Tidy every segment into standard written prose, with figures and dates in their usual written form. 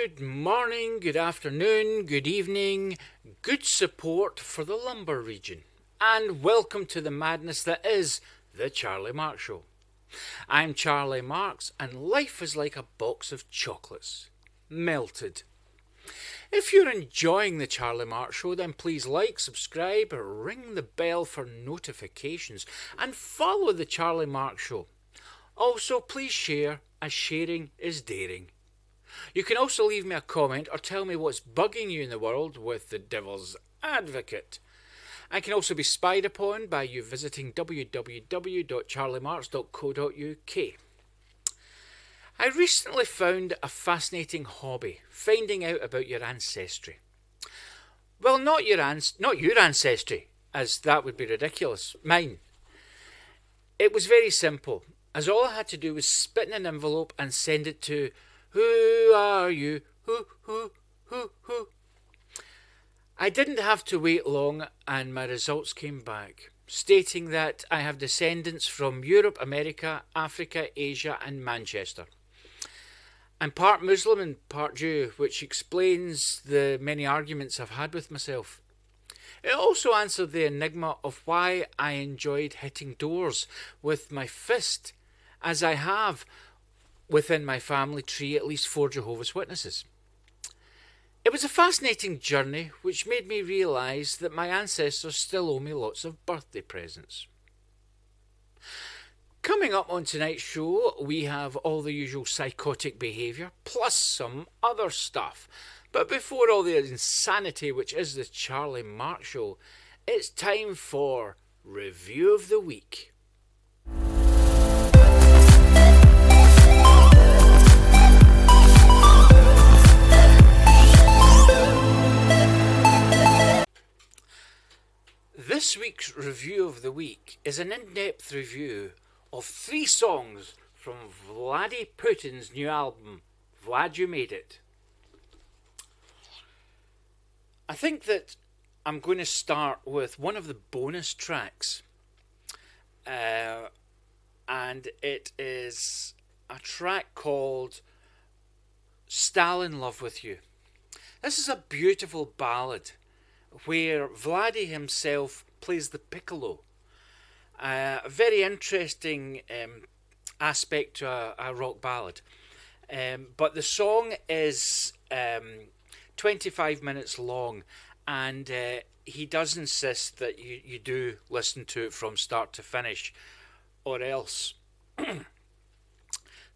Good morning, good afternoon, good evening, good support for the lumber region, and welcome to the madness that is the Charlie Marx Show. I'm Charlie Marx, and life is like a box of chocolates, melted. If you're enjoying the Charlie Marx Show, then please like, subscribe, ring the bell for notifications, and follow the Charlie Marx Show. Also, please share, as sharing is daring. You can also leave me a comment or tell me what's bugging you in the world with the Devil's Advocate. I can also be spied upon by you visiting www.charliemarx.co.uk. I recently found a fascinating hobby, finding out about your ancestry. Well, not your ancestry, as that would be ridiculous. Mine. It was very simple, as all I had to do was spit in an envelope and send it to "Who are you? Who? I didn't have to wait long, and my results came back, stating that I have descendants from Europe, America, Africa, Asia, and Manchester. I'm part Muslim and part Jew, which explains the many arguments I've had with myself. It also answered the enigma of why I enjoyed hitting doors with my fist, as I have within my family tree at least 4 Jehovah's Witnesses. It was a fascinating journey which made me realise that my ancestors still owe me lots of birthday presents. Coming up on tonight's show, we have all the usual psychotic behaviour, plus some other stuff. But before all the insanity which is the Charlie Marx Show, it's time for Review of the Week. This week's Review of the Week is an in-depth review of 3 songs from Vladdy Putin's new album, Vlad You Made It. I think that I'm going to start with one of the bonus tracks, and it is a track called Still in Love With You. This is a beautiful ballad where Vladdy himself plays the piccolo. A very interesting aspect to a rock ballad. But the song is 25 minutes long, and he does insist that you do listen to it from start to finish, or else. The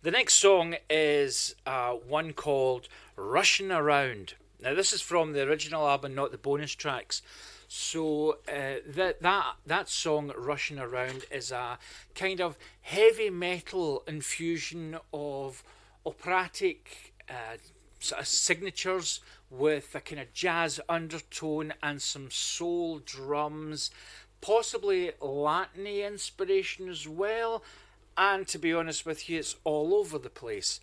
next song is one called Rushing Around. Now, this is from the original album, not the bonus tracks. So that song, Rushing Around, is a kind of heavy metal infusion of operatic sort of signatures with a kind of jazz undertone and some soul drums, possibly Latin inspiration as well. And to be honest with you, it's all over the place.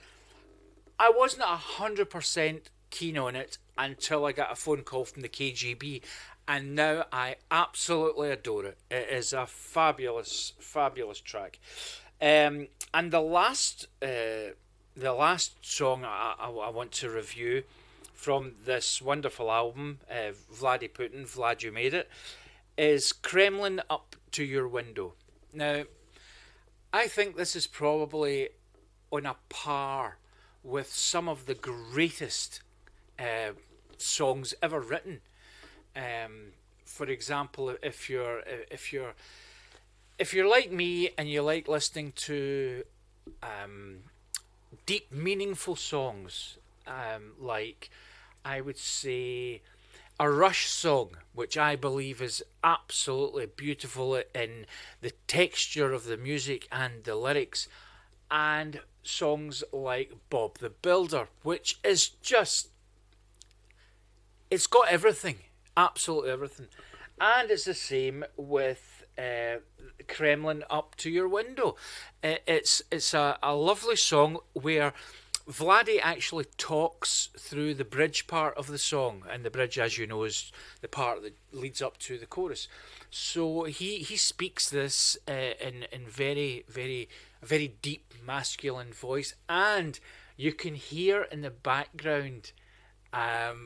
I wasn't 100% keen on it until I got a phone call from the KGB, and now I absolutely adore it. It is a fabulous track. And the last song I want to review from this wonderful album, Vladdy Putin, Vlad You Made It, is Kremlin Up to Your Window. Now, I think this is probably on a par with some of the greatest songs ever written. For example, if you're like me and you like listening to deep, meaningful songs, like I would say a Rush song, which I believe is absolutely beautiful in the texture of the music and the lyrics, and songs like Bob the Builder, which is just, it's got everything, absolutely everything. And it's the same with Kremlin Up to Your Window. It's a lovely song where Vladdy actually talks through the bridge part of the song, and the bridge, as you know, is the part that leads up to the chorus. So he speaks this in very, very, very deep masculine voice, and you can hear in the background,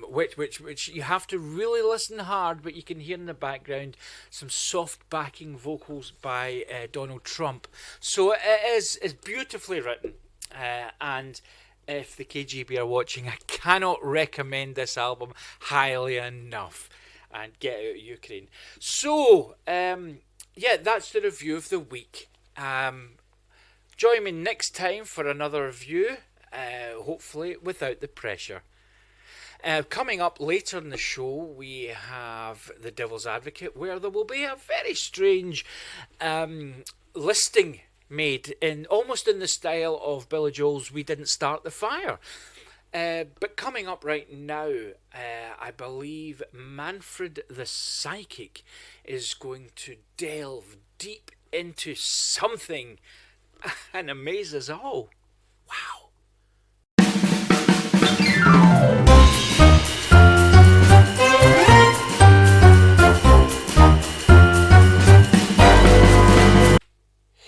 which you have to really listen hard, but you can hear in the background some soft backing vocals by Donald Trump. So it's beautifully written, and if the KGB are watching, I cannot recommend this album highly enough. And get out of Ukraine. So, that's the review of the week. Join me next time for another review, hopefully without the pressure. Coming up later in the show, we have The Devil's Advocate, where there will be a very strange listing made almost in the style of Billy Joel's We Didn't Start the Fire. But coming up right now, I believe Manfred the Psychic is going to delve deep into something and amaze us all. Wow.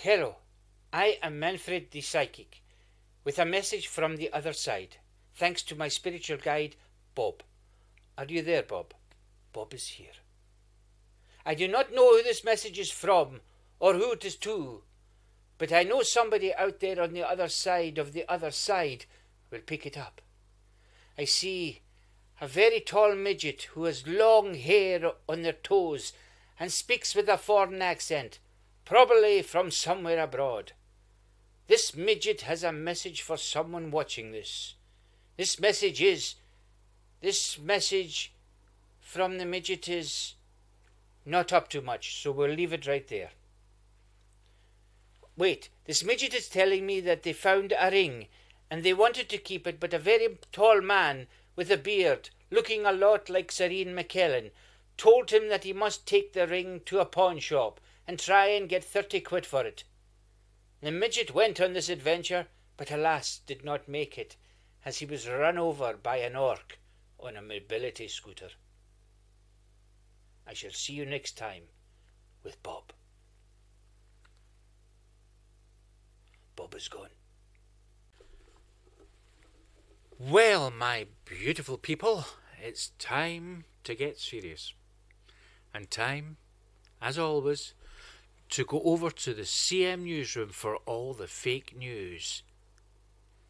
Hello, I am Manfred the Psychic, with a message from the other side. Thanks to my spiritual guide, Bob. Are you there, Bob? Bob is here. I do not know who this message is from or who it is to, but I know somebody out there on the other side of the other side will pick it up. I see a very tall midget who has long hair on their toes and speaks with a foreign accent, probably from somewhere abroad. This midget has a message for someone watching this. This message from the midget is not up to much, so we'll leave it right there. Wait, this midget is telling me that they found a ring and they wanted to keep it, but a very tall man with a beard, looking a lot like Serene McKellen, told him that he must take the ring to a pawn shop and try and get 30 quid for it. The midget went on this adventure, but alas, did not make it, as he was run over by an orc on a mobility scooter. I shall see you next time with Bob. Bob is gone. Well, my beautiful people, it's time to get serious. And time, as always, to go over to the CM Newsroom for all the fake news.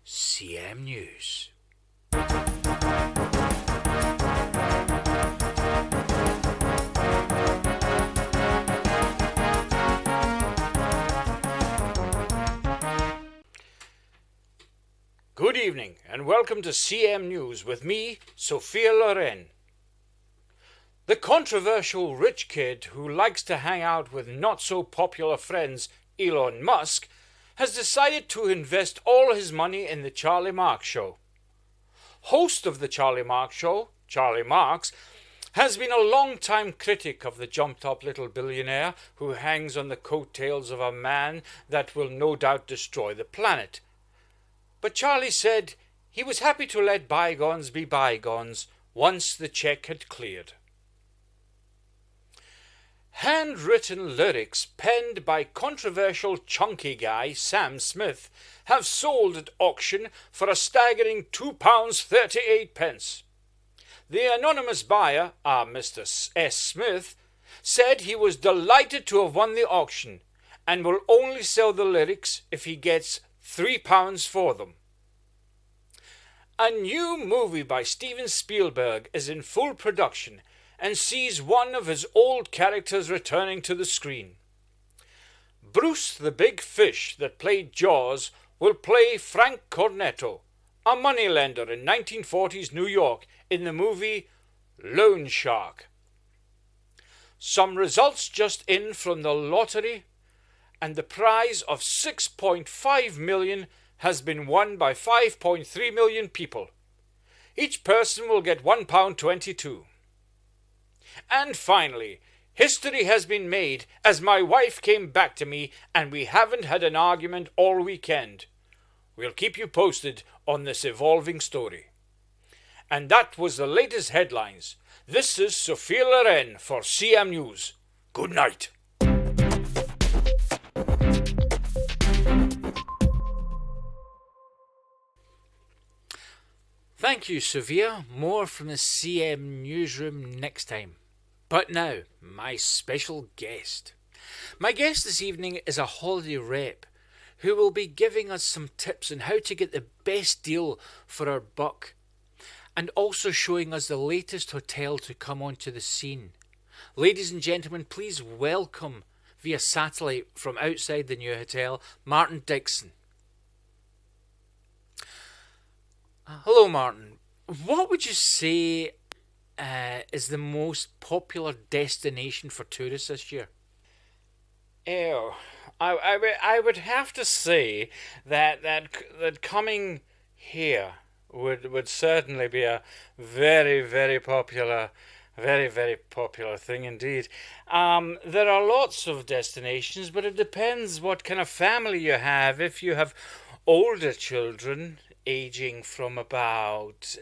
CM News. Good evening and welcome to CM News with me, Sophia Loren. The controversial rich kid who likes to hang out with not-so-popular friends Elon Musk has decided to invest all his money in the Charlie Marx Show. Host of the Charlie Marx Show, Charlie Marx, has been a long-time critic of the jumped-up little billionaire who hangs on the coattails of a man that will no doubt destroy the planet. But Charlie said he was happy to let bygones be bygones once the check had cleared. Handwritten lyrics penned by controversial chunky guy Sam Smith have sold at auction for a staggering £2.38. The anonymous buyer, Mr. S. Smith, said he was delighted to have won the auction and will only sell the lyrics if he gets £3 for them. A new movie by Steven Spielberg is in full production and sees one of his old characters returning to the screen. Bruce the Big Fish that played Jaws will play Frank Cornetto, a moneylender in 1940s New York in the movie Loan Shark. Some results just in from the lottery, and the prize of $6.5 million has been won by 5.3 million people. Each person will get £1.22. And finally, history has been made as my wife came back to me and we haven't had an argument all weekend. We'll keep you posted on this evolving story. And that was the latest headlines. This is Sophia Loren for CM News. Good night. Thank you, Sophia. More from the CM Newsroom next time. But now, my special guest. My guest this evening is a holiday rep who will be giving us some tips on how to get the best deal for our buck, and also showing us the latest hotel to come onto the scene. Ladies and gentlemen, please welcome via satellite from outside the new hotel, Martin Dixon. Hello, Martin. What would you say is the most popular destination for tourists this year? Oh, I would have to say that coming here would certainly be a very popular, very popular thing indeed. There are lots of destinations, but it depends what kind of family you have. If you have older children aging from about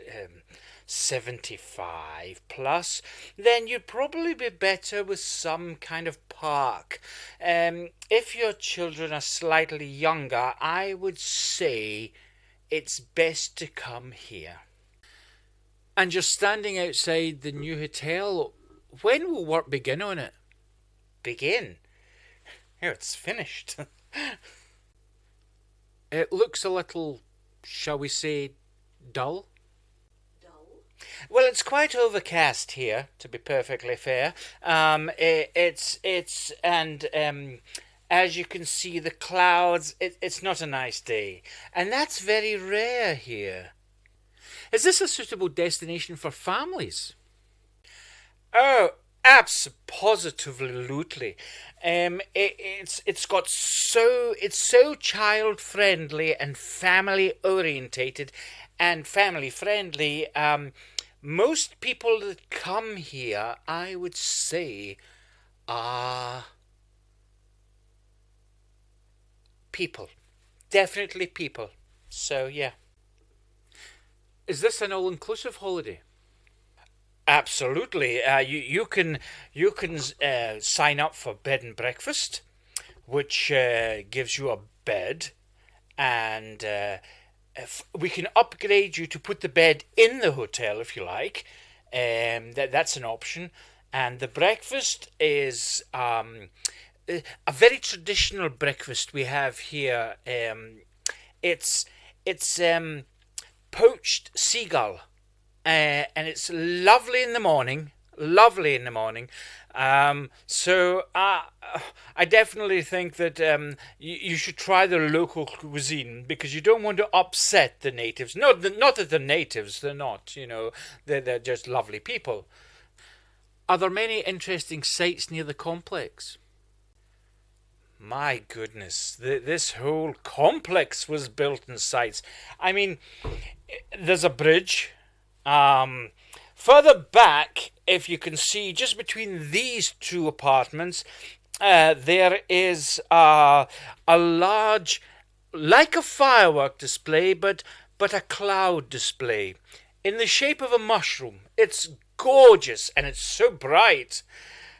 75 plus, then you'd probably be better with some kind of park. If your children are slightly younger, I would say it's best to come here. And you're standing outside the new hotel. When will work begin on it? Begin? Oh, it's finished. It looks a little, shall we say, dull? Well, it's quite overcast here, to be perfectly fair. As you can see, the clouds, it's not a nice day. And that's very rare here. Is this a suitable destination for families? Oh, positively. It's so child friendly and family orientated and family friendly. Most people that come here, I would say, are people. Definitely people. So, yeah. Is this an all-inclusive holiday? Absolutely. You can sign up for bed and breakfast, which gives you a bed, and we can upgrade you to put the bed in the hotel if you like. That's an option. And the breakfast is a very traditional breakfast we have here. It's poached seagull. And it's lovely in the morning. So I definitely think that you should try the local cuisine, because you don't want to upset the natives. Not that the natives, they're not, they're just lovely people. Are there many interesting sites near the complex? My goodness, this whole complex was built in sites. I mean, there's a bridge. Further back, if you can see, just between these two apartments, there is a large, like a firework display, but a cloud display in the shape of a mushroom. It's gorgeous and it's so bright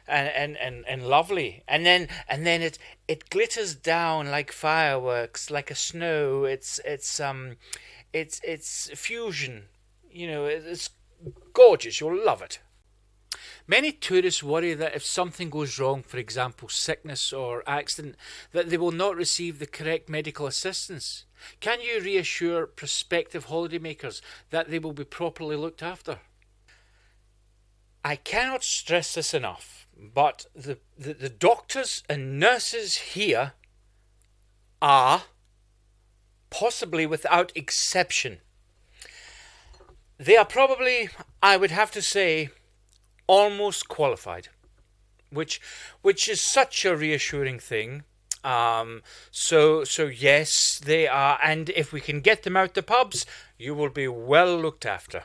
and lovely. And then it glitters down like fireworks, like a snow. It's fusion. It's gorgeous. You'll love it. Many tourists worry that if something goes wrong, for example, sickness or accident, that they will not receive the correct medical assistance. Can you reassure prospective holidaymakers that they will be properly looked after? I cannot stress this enough, but the doctors and nurses here are, possibly without exception, they are probably, I would have to say, almost qualified, which is such a reassuring thing. So yes, they are, and if we can get them out the pubs, you will be well looked after.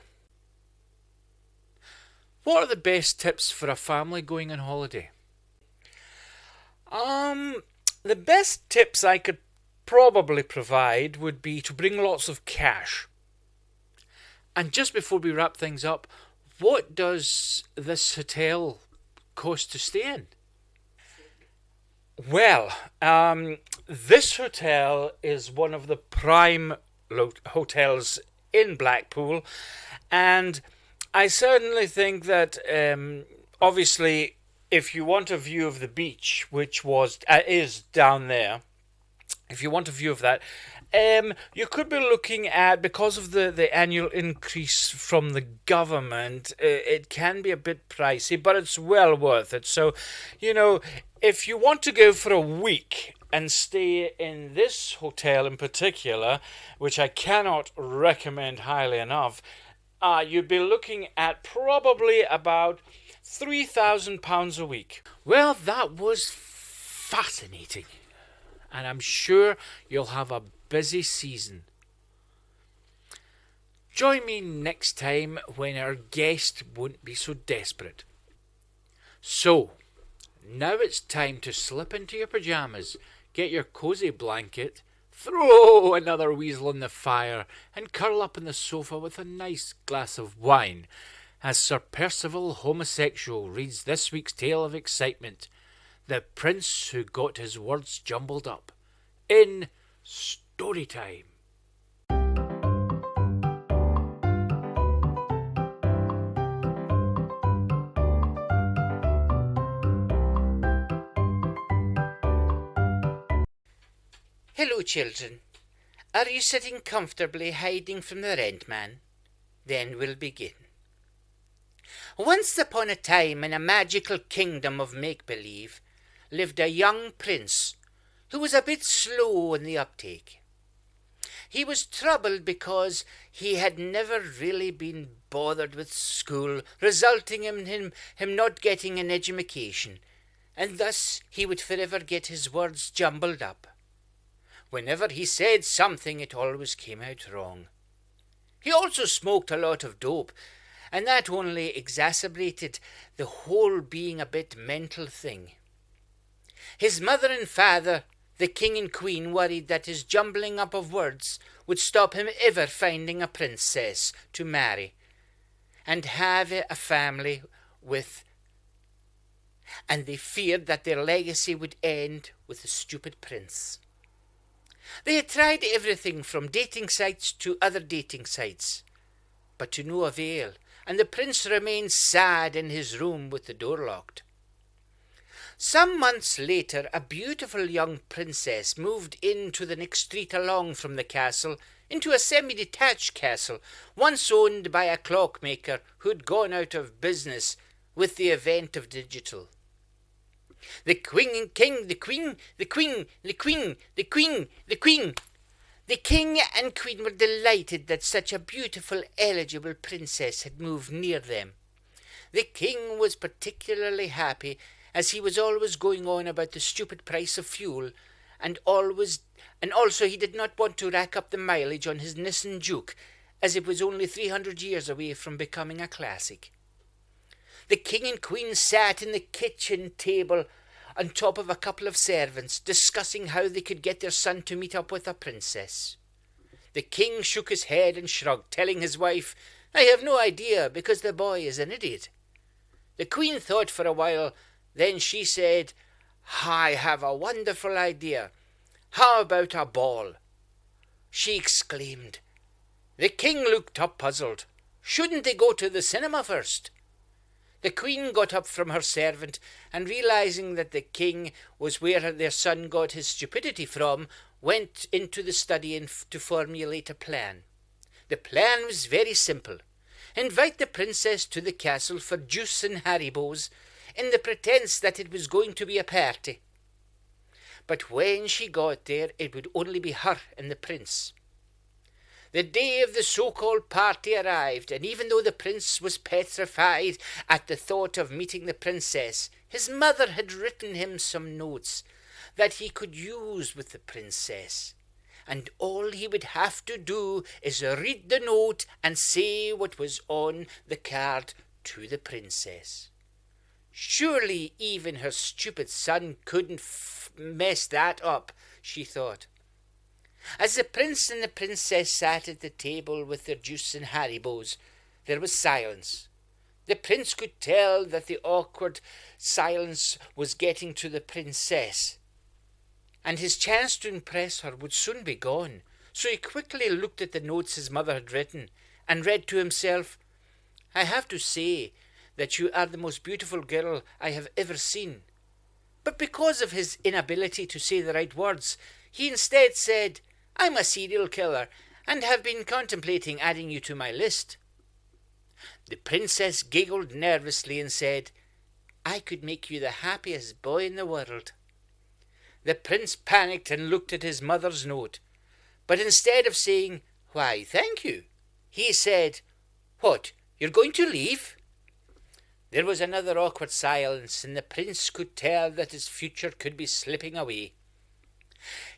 What are the best tips for a family going on holiday? The best tips I could probably provide would be to bring lots of cash. And just before we wrap things up, what does this hotel cost to stay in? Well, this hotel is one of the prime hotels in Blackpool, and I certainly think that obviously if you want a view of the beach, which is down there, if you want a view of that, you could be looking at, because of the annual increase from the government, it can be a bit pricey, but it's well worth it. So, if you want to go for a week and stay in this hotel in particular, which I cannot recommend highly enough, you'd be looking at probably about £3,000 a week. Well, that was fascinating. And I'm sure you'll have a busy season. Join me next time when our guest won't be so desperate. So, now it's time to slip into your pyjamas, get your cosy blanket, throw another weasel in the fire, and curl up on the sofa with a nice glass of wine, as Sir Percival Homosexual reads this week's tale of excitement, The Prince Who Got His Words Jumbled Up, in Storytime. Hello, children. Are you sitting comfortably hiding from the rent man? Then we'll begin. Once upon a time, in a magical kingdom of make-believe, lived a young prince who was a bit slow in the uptake. He was troubled because he had never really been bothered with school, resulting in him not getting an education, and thus he would forever get his words jumbled up. Whenever he said something, it always came out wrong. He also smoked a lot of dope, and that only exacerbated the whole being a bit mental thing. His mother and father, the king and queen, worried that his jumbling up of words would stop him ever finding a princess to marry and have a family with, and they feared that their legacy would end with the stupid prince. They had tried everything from dating sites to other dating sites, but to no avail, and the prince remained sad in his room with the door locked. Some months later, a beautiful young princess moved into the next street along from the castle, into a semi-detached castle, once owned by a clockmaker who'd gone out of business with the advent of digital. The king, the queen, the queen, the queen, the queen, the queen. The king and queen were delighted that such a beautiful, eligible princess had moved near them. The king was particularly happy, as he was always going on about the stupid price of fuel, and also he did not want to rack up the mileage on his Nissan Juke, as it was only 300 years away from becoming a classic. The king and queen sat in the kitchen table on top of a couple of servants, discussing how they could get their son to meet up with a princess. The king shook his head and shrugged, telling his wife, "I have no idea, because the boy is an idiot." The queen thought for a while, then she said, "I have a wonderful idea. How about a ball?" She exclaimed. The king looked up puzzled. Shouldn't they go to the cinema first? The queen got up from her servant, and realizing that the king was where their son got his stupidity from, went into the study to formulate a plan. The plan was very simple. Invite the princess to the castle for juice and haribos, in the pretence that it was going to be a party. But when she got there, it would only be her and the prince. The day of the so-called party arrived, and even though the prince was petrified at the thought of meeting the princess, his mother had written him some notes that he could use with the princess. And all he would have to do is read the note and say what was on the card to the princess. Surely even her stupid son couldn't mess that up, she thought. As the prince and the princess sat at the table with their juice and haribos, there was silence. The prince could tell that the awkward silence was getting to the princess, and his chance to impress her would soon be gone. So he quickly looked at the notes his mother had written and read to himself, "I have to say that you are the most beautiful girl I have ever seen." But because of his inability to say the right words, he instead said, "I'm a serial killer and have been contemplating adding you to my list." The princess giggled nervously and said, "I could make you the happiest boy in the world." The prince panicked and looked at his mother's note, but instead of saying, "Why, thank you," he said, "What, you're going to leave?" There was another awkward silence, and the prince could tell that his future could be slipping away.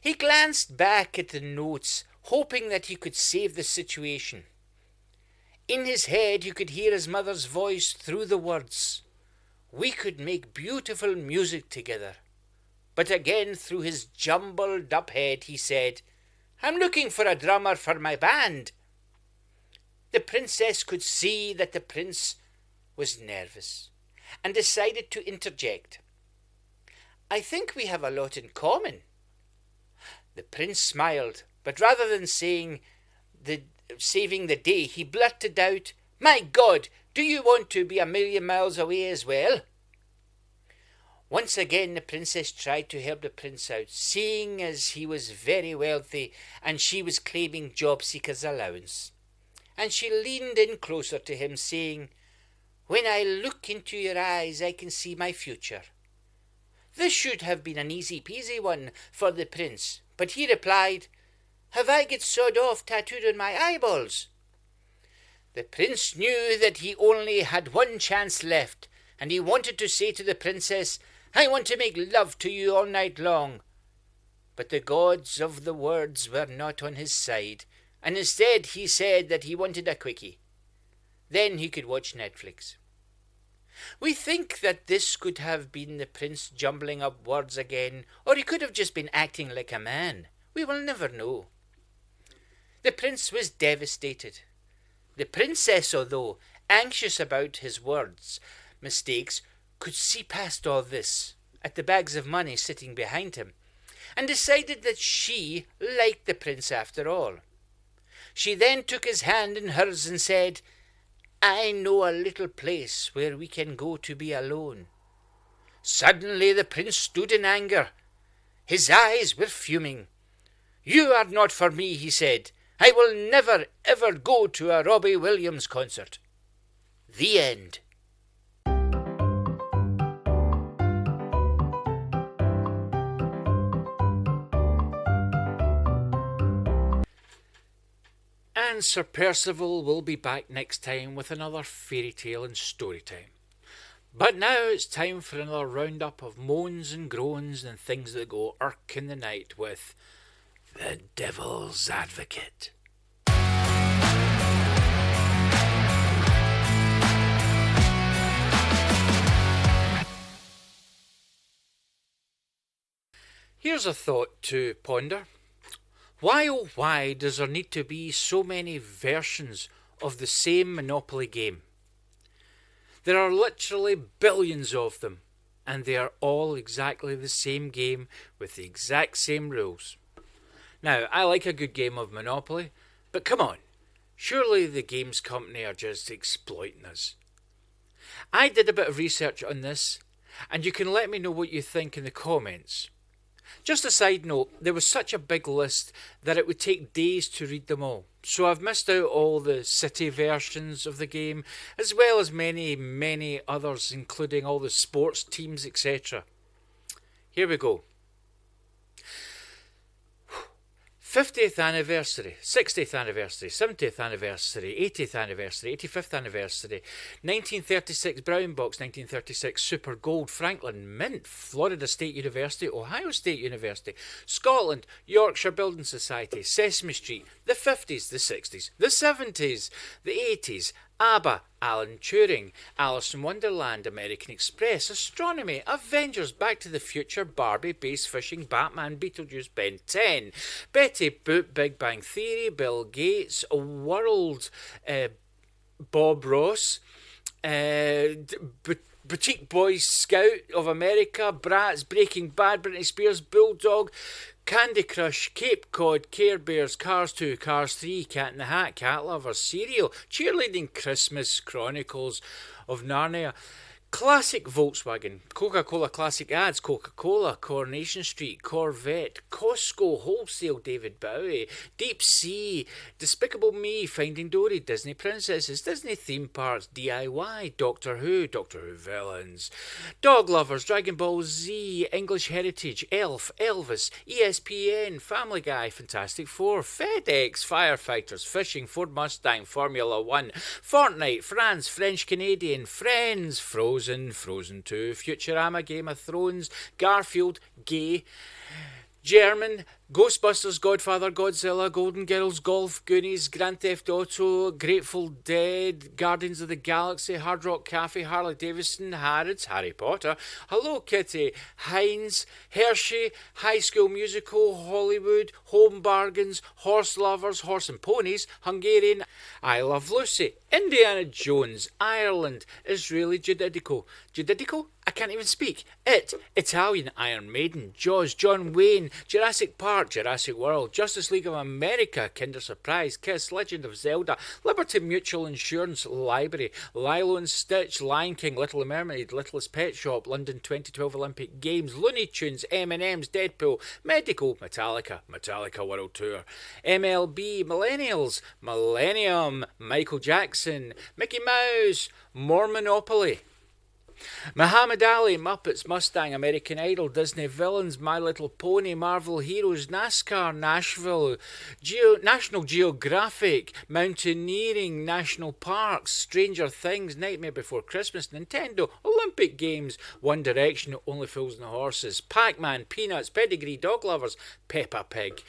He glanced back at the notes, hoping that he could save the situation. In his head he could hear his mother's voice through the words, "We could make beautiful music together." But again through his jumbled up head he said, "I'm looking for a drummer for my band." The princess could see that the prince was nervous and decided to interject. "I think we have a lot in common." The prince smiled, but rather than saving the day, he blurted out, "My God, do you want to be a million miles away as well?" Once again the princess tried to help the prince out, seeing as he was very wealthy and she was claiming job seekers' allowance. And she leaned in closer to him, saying, "When I look into your eyes, I can see my future." This should have been an easy-peasy one for the prince, but he replied, "Have I got sawed off tattooed on my eyeballs?" The prince knew that he only had one chance left, and he wanted to say to the princess, "I want to make love to you all night long." But the gods of the words were not on his side, and instead he said that he wanted a quickie. Then he could watch Netflix. We think that this could have been the prince jumbling up words again, or he could have just been acting like a man. We will never know. The prince was devastated. The princess, although anxious about his words mistakes, could see past all this at the bags of money sitting behind him, and decided that she liked the prince after all. She then took his hand in hers and said, "I know a little place where we can go to be alone." Suddenly the prince stood in anger. His eyes were fuming. "You are not for me," he said. "I will never, ever go to a Robbie Williams concert." The end. And Sir Percival will be back next time with another fairy tale and story time. But now it's time for another roundup of moans and groans and things that go irk in the night with The Devil's Advocate. Here's a thought to ponder. Why, oh why, does there need to be so many versions of the same Monopoly game? There are literally billions of them, and they are all exactly the same game with the exact same rules. Now, I like a good game of Monopoly, but come on, surely the games company are just exploiting us. I did a bit of research on this, and you can let me know what you think in the comments. Just a side note, there was such a big list that it would take days to read them all. So I've missed out all the city versions of the game, as well as many others, including all the sports teams, etc. Here we go. 50th anniversary, 60th anniversary, 70th anniversary, 80th anniversary, 85th anniversary, 1936 Brown Box, 1936 Super Gold, Franklin Mint, Florida State University, Ohio State University, Scotland, Yorkshire Building Society, Sesame Street, the 50s, the 60s, the 70s, the 80s, ABBA, Alan Turing, Alice in Wonderland, American Express, Astronomy, Avengers, Back to the Future, Barbie, Bass Fishing, Batman, Beetlejuice, Ben 10, Betty Boop, Big Bang Theory, Bill Gates, World, Bob Ross, Boutique Boys Scout of America, Bratz, Breaking Bad, Britney Spears, Bulldog, Candy Crush, Cape Cod, Care Bears, Cars 2, Cars 3, Cat in the Hat, Cat Lovers, Serial, Cheerleading Christmas, Chronicles of Narnia, Classic Volkswagen, Coca-Cola Classic Ads, Coca-Cola, Coronation Street, Corvette, Costco, Wholesale, David Bowie, Deep Sea, Despicable Me, Finding Dory, Disney Princesses, Disney Theme Parks, DIY, Doctor Who Villains, Dog Lovers, Dragon Ball Z, English Heritage, Elf, Elvis, ESPN, Family Guy, Fantastic Four, FedEx, Firefighters, Fishing, Ford Mustang, Formula One, Fortnite, France, French Canadian, Friends, Frozen 2, Futurama, Game of Thrones, Garfield, Gay, German, Ghostbusters, Godfather, Godzilla, Golden Girls, Golf, Goonies, Grand Theft Auto, Grateful Dead, Guardians of the Galaxy, Hard Rock Cafe, Harley Davidson, Harrods, Harry Potter, Hello Kitty, Heinz, Hershey, High School Musical, Hollywood, Home Bargains, Horse Lovers, Horse and Ponies, Hungarian, I Love Lucy, Indiana Jones, Ireland, Israeli Judidico, I can't even speak. Italian, Iron Maiden, Jaws, John Wayne, Jurassic Park, Jurassic World, Justice League of America, Kinder Surprise, Kiss, Legend of Zelda, Liberty Mutual Insurance, Library, Lilo and Stitch, Lion King, Little Mermaid, Littlest Pet Shop, London 2012 Olympic Games, Looney Tunes, M&M's, Deadpool, Medical, Metallica World Tour, MLB, Millennials, Millennium, Michael Jackson, Mickey Mouse, More Monopoly, Muhammad Ali, Muppets, Mustang, American Idol, Disney Villains, My Little Pony, Marvel Heroes, NASCAR, Nashville, National Geographic, Mountaineering, National Parks, Stranger Things, Nightmare Before Christmas, Nintendo, Olympic Games, One Direction, Only Fools and Horses, Pac-Man, Peanuts, Pedigree, Dog Lovers, Peppa Pig,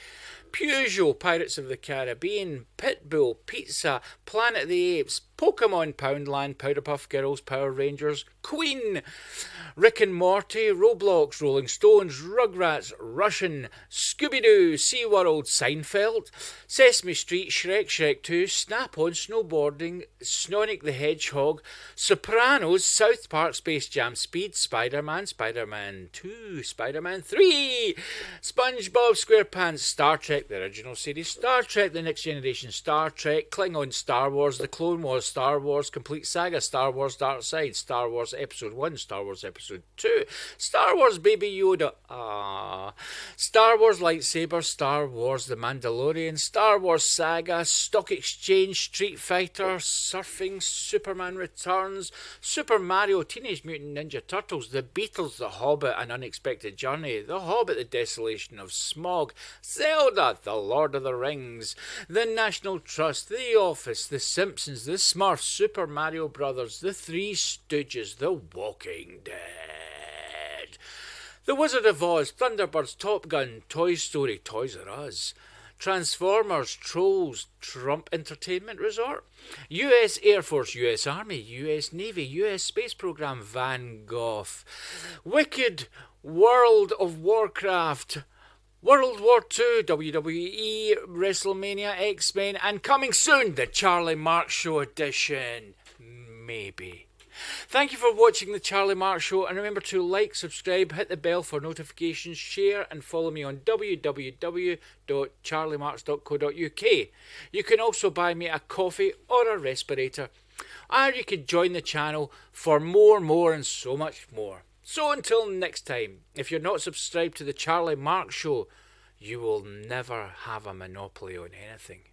Peugeot, Pirates of the Caribbean, Pitbull, Pizza, Planet of the Apes, Pokemon, Poundland, Powderpuff Girls, Power Rangers, Queen, Rick and Morty, Roblox, Rolling Stones, Rugrats, Russian, Scooby-Doo, SeaWorld, Seinfeld, Sesame Street, Shrek 2, Snap-On, Snowboarding, Sonic the Hedgehog, Sopranos, South Park, Space Jam, Speed, Spider-Man, Spider-Man 2, Spider-Man 3, SpongeBob SquarePants, Star Trek, the original series, Star Trek, The Next Generation, Star Trek, Klingon, Star Wars, The Clone Wars, Star Wars, Complete Saga, Star Wars Dark Side, Star Wars Episode 1, Star Wars Episode 2, Star Wars Baby Yoda, Star Wars Lightsaber, Star Wars The Mandalorian, Star Wars Saga, Stock Exchange, Street Fighter, Surfing, Superman Returns, Super Mario, Teenage Mutant Ninja Turtles, The Beatles, The Hobbit, An Unexpected Journey, The Hobbit, The Desolation of Smog, Zelda, The Lord of the Rings, The National Trust, The Office, The Simpsons, The Smurfs, Super Mario Brothers, The Three Stooges, The Walking Dead, The Wizard of Oz, Thunderbirds, Top Gun, Toy Story, Toys R Us, Transformers, Trolls, Trump Entertainment Resort, US Air Force, US Army, US Navy, US Space Program, Van Gogh, Wicked, World of Warcraft, World War II, WWE, WrestleMania, X-Men, and coming soon, the Charlie Marx Show edition. Maybe. Thank you for watching the Charlie Marx Show, and remember to like, subscribe, hit the bell for notifications, share, and follow me on www.charliemarx.co.uk. You can also buy me a coffee or a respirator, or you can join the channel for more, and so much more. So until next time, if you're not subscribed to the Charlie Marx Show, you will never have a monopoly on anything.